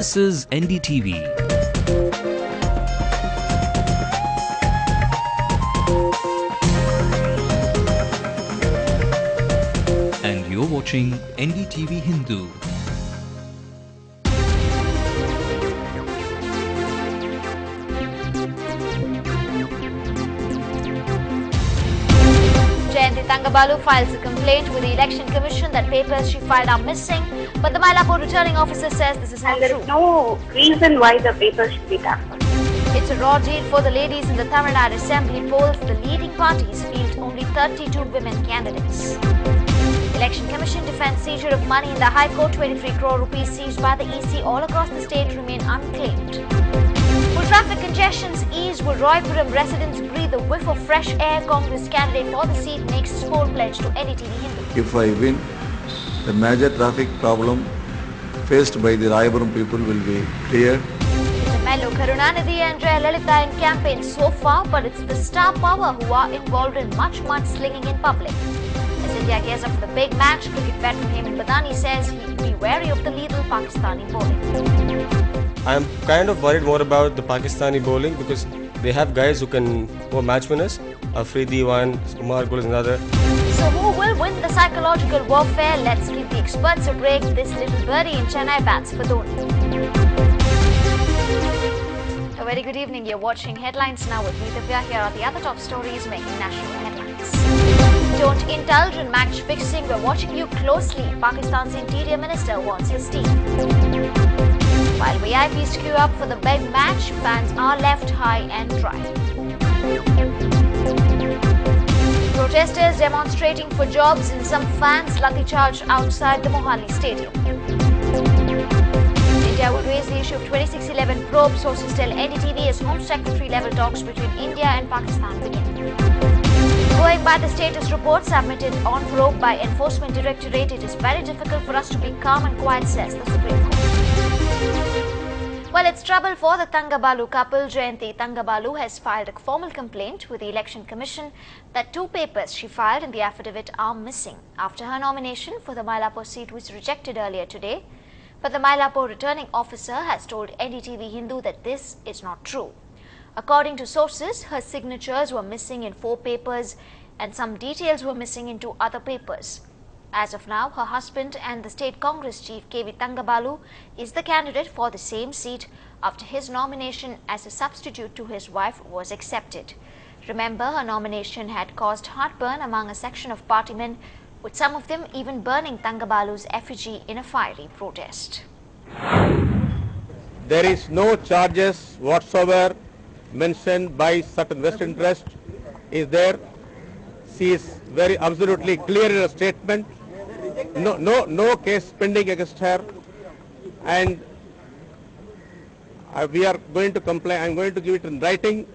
This is NDTV. And you're watching Ndtv-Hindu. Ndtv-Hindu files a complaint with the Election Commission that papers she filed are missing, but the Mylapore returning officer says this is not true. There is no reason why the papers should be tampered. It's a raw deal for the ladies in the Tamil Nadu Assembly polls. The leading parties field only 32 women candidates. Election Commission defends seizure of money in the High Court. 23 crore rupees seized by the EC all across the state remain unclaimed. Will traffic congestions ease? Will Roypuram residents breathe a whiff of fresh air? Congress candidate for the seat makes his poll pledge to Ndtv-Hindu. If I win, the major traffic problem faced by the Roypuram people will be cleared. It's a mellow Karunanidhi and Jayalalitha in campaign so far, but it's the star power who are involved in much mudslinging in public. As India gears up for the big match, cricket veteran Hemant Badani says he'd be wary of the lethal Pakistani bowling. I am kind of worried more about the Pakistani bowling because they have guys who can go match winners. Afridi one, Umar Gul is another. So who will win the psychological warfare? Let's give the experts a break. This little birdie in Chennai bats for Dhoni. A very good evening. You're watching Headlines Now with me, Divya. Here are the other top stories making national headlines. Don't indulge in match fixing. We're watching you closely. Pakistan's Interior Minister wants his team. While VIPs queue up for the big match, fans are left high and dry. Protesters demonstrating for jobs and some fans lathi charged outside the Mohali Stadium. India will raise the issue of 2611 probe. Sources tell NDTV as Home Secretary level talks between India and Pakistan begin. Going by the status report submitted on probe by Enforcement Directorate, it is very difficult for us to be calm and quiet, says the Supreme Court. Well, it's trouble for the Thangabalu couple. Jayanti Thangabalu has filed a formal complaint with the Election Commission that two papers she filed in the affidavit are missing after her nomination for the Mylapore seat was rejected earlier today. But the Mylapore returning officer has told Ndtv-Hindu that this is not true. According to sources, her signatures were missing in 4 papers and some details were missing in 2 other papers. As of now, her husband and the State Congress chief KV Thangabalu is the candidate for the same seat after his nomination as a substitute to his wife was accepted. Remember, her nomination had caused heartburn among a section of partymen, with some of them even burning Thangabalu's effigy in a fiery protest. There is no charges whatsoever mentioned by certain vested interest is there. She is very absolutely clear in her statement. No case pending against her, and we are going to comply. I am going to give it in writing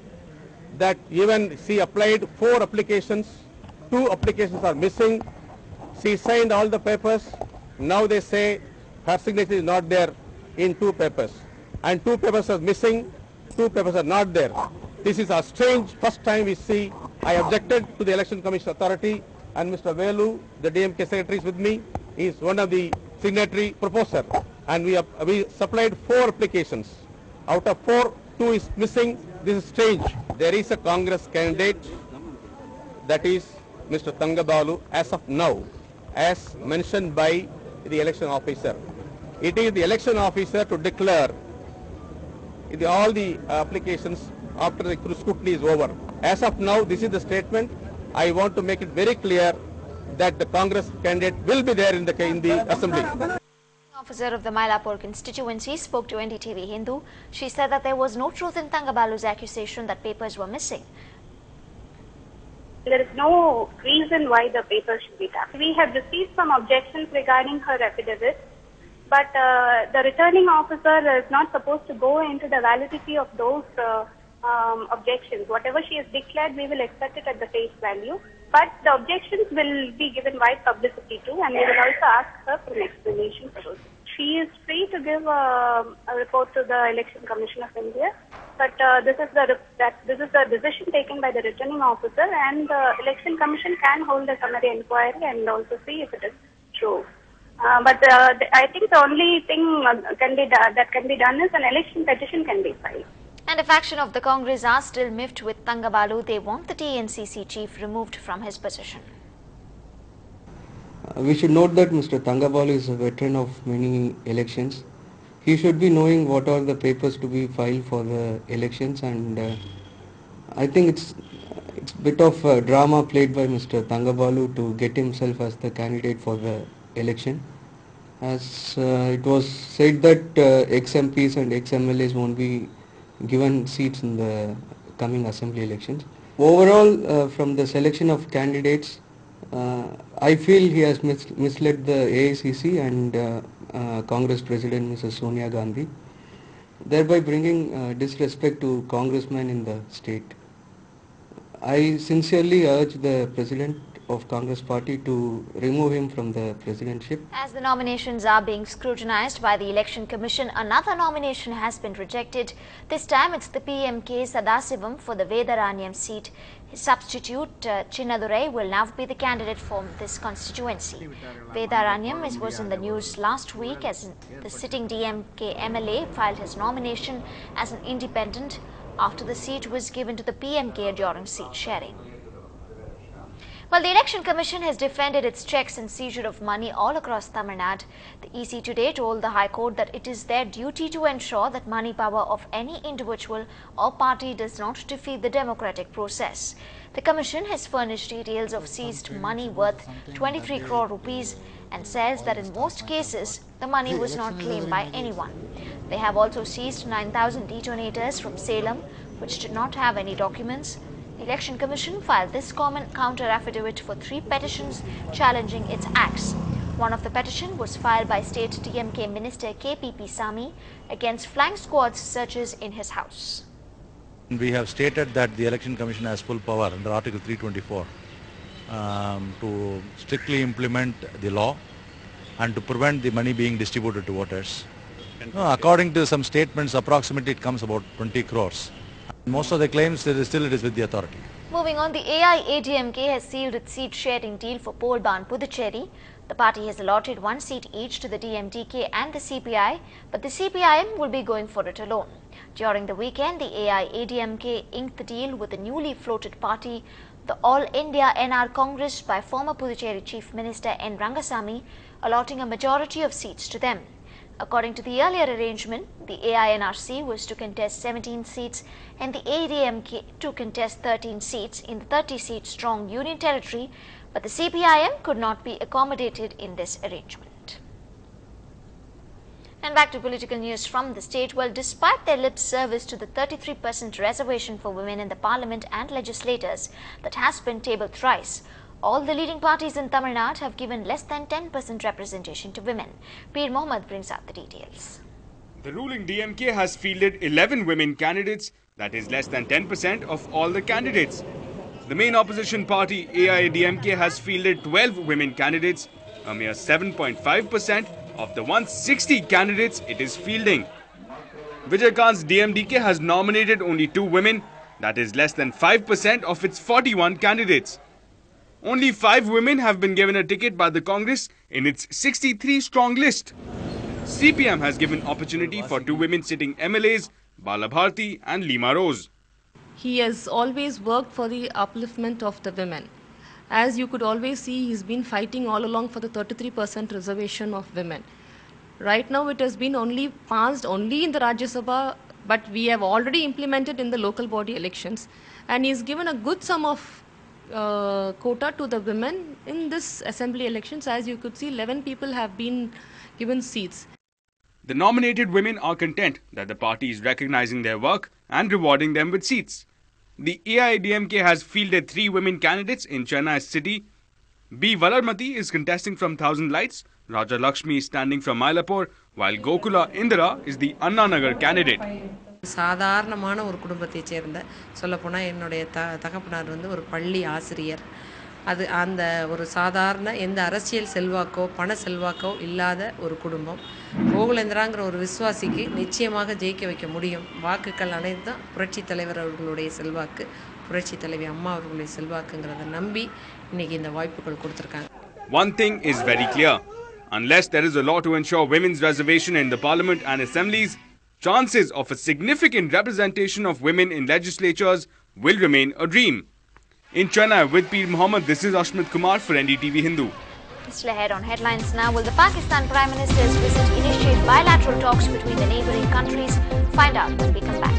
that even she applied 4 applications, 2 applications are missing. She signed all the papers. Now they say her signature is not there in 2 papers, and 2 papers are missing, 2 papers are not there. This is a strange first time we see. I objected to the Election Commission authority, and Mr. Velu, the DMK secretary, is with me. He is one of the signatory proposer, and we supplied 4 applications. Out of 4, 2 is missing. This is strange. There is a Congress candidate, that is Mr. Thangabalu, as of now, as mentioned by the election officer. It is the election officer to declare all the applications after the scrutiny is over. As of now, this is the statement. I want to make it very clear that the Congress candidate will be there in the assembly. Officer of the Mylapore constituency spoke to Ndtv-Hindu. She said that there was no truth in Thangabalu's accusation that papers were missing. There is no reason why the papers should be tampered. We have received some objections regarding her affidavit, but the returning officer is not supposed to go into the validity of those objections. Whatever she has declared, we will accept it at the face value. But the objections will be given wide publicity too, and we will also ask her for an explanation for those. She is free to give a report to the Election Commission of India, but this is the decision taken by the returning officer, and the Election Commission can hold a summary inquiry and also see if it is true. I think the only thing that can be done is an election petition can be filed. And a faction of the Congress are still miffed with Thangabalu. They want the TNCC chief removed from his position. We should note that Mr. Thangabalu is a veteran of many elections. He should be knowing what are the papers to be filed for the elections, and I think it's a bit of drama played by Mr. Thangabalu to get himself as the candidate for the election. As it was said that ex-MPs and ex-MLAs won't be given seats in the coming assembly elections. Overall, from the selection of candidates, I feel he has misled the AICC and Congress President Mrs. Sonia Gandhi, thereby bringing disrespect to congressmen in the state. I sincerely urge the President of Congress Party to remove him from the presidency. As the nominations are being scrutinized by the Election Commission, another nomination has been rejected. This time it's the PMK Sadasivam for the Vedaranyam seat. His substitute Chinnadurai will now be the candidate for this constituency. Vedaranyam was in the news last week as the sitting DMK MLA filed his nomination as an independent after the seat was given to the PMK during seat sharing. Well, the Election Commission has defended its checks and seizure of money all across Tamil Nadu. The EC today told the High Court that it is their duty to ensure that money power of any individual or party does not defeat the democratic process. The Commission has furnished details of seized money worth 23 crore rupees and says that in most cases, the money was not claimed by anyone. They have also seized 9,000 detonators from Salem, which did not have any documents. The Election Commission filed this common counter affidavit for 3 petitions challenging its acts. One of the petitions was filed by State DMK Minister KPP Sami against flying squad searches in his house. We have stated that the Election Commission has full power under Article 324 to strictly implement the law and to prevent the money being distributed to voters. According to some statements, approximately it comes about 20 crores. Most of the claims, it is with the authority. Moving on, the AIADMK has sealed its seat sharing deal for Polban Puducherry. The party has allotted 1 seat each to the DMDK and the CPI, but the CPIM will be going for it alone. During the weekend, the AIADMK inked the deal with the newly floated party, the All India NR Congress, by former Puducherry Chief Minister N. Rangasamy, allotting a majority of seats to them. According to the earlier arrangement, the AINRC was to contest 17 seats and the ADMK to contest 13 seats in the 30-seat strong union territory, but the CPIM could not be accommodated in this arrangement. And back to political news from the state. Well, despite their lip service to the 33% reservation for women in the parliament and legislators that has been tabled thrice, all the leading parties in Tamil Nadu have given less than 10% representation to women. Peer Mohammed brings out the details. The ruling DMK has fielded 11 women candidates, that is less than 10% of all the candidates. The main opposition party AIADMK has fielded 12 women candidates, a mere 7.5% of the 160 candidates it is fielding. Vijayakant's DMDK has nominated only 2 women, that is less than 5% of its 41 candidates. Only 5 women have been given a ticket by the Congress in its 63-strong list. CPM has given opportunity for 2 women sitting MLAs, Bala Bharti and Lima Rose. He has always worked for the upliftment of the women. As you could always see, he's been fighting all along for the 33% reservation of women. Right now it has been only passed only in the Rajya Sabha, but we have already implemented in the local body elections, and he's given a good sum of quota to the women in this assembly elections. As you could see, 11 people have been given seats. The nominated women are content that the party is recognizing their work and rewarding them with seats. The AIADMK has fielded 3 women candidates in Chennai city. B. Valarmati is contesting from 1000 Lights, Raja Lakshmi is standing from Mylapore, while Gokula Indira is the Anna Nagar candidate. சாதாரணமான ஒரு குடும்பத்தை சேர்ந்த சொல்லப்போனால் என்னுடைய தகப்பனார் வந்து ஒரு பள்ளி ஆசிரியர். அது அந்த ஒரு சாதாரண எந்த அரசியல் செல்வாக்கோ பண செல்வாக்கோ இல்லாத ஒரு குடும்பம். கோகுலேந்திராங்கிற ஒரு விசுவாசிக்கு நிச்சயமாக ஜெயிக்க வைக்க முடியும். வாக்குகள் அனைத்தும் புரட்சி தலைவர் அவர்களுடைய செல்வாக்கு, புரட்சி தலைவி அம்மா அவர்களுடைய செல்வாக்குங்கிறத நம்பி இன்னைக்கு இந்த வாய்ப்புகள் கொடுத்துருக்காங்க. One thing is very clear. Unless there is a law to ensure women's reservation in the parliament and assemblies, chances of a significant representation of women in legislatures will remain a dream. In Chennai with Peer Mohammed, this is Ashmit Kumar for Ndtv-Hindu. Still ahead on headlines now, will the Pakistan Prime Minister's visit initiate bilateral talks between the neighbouring countries? Find out when we come back.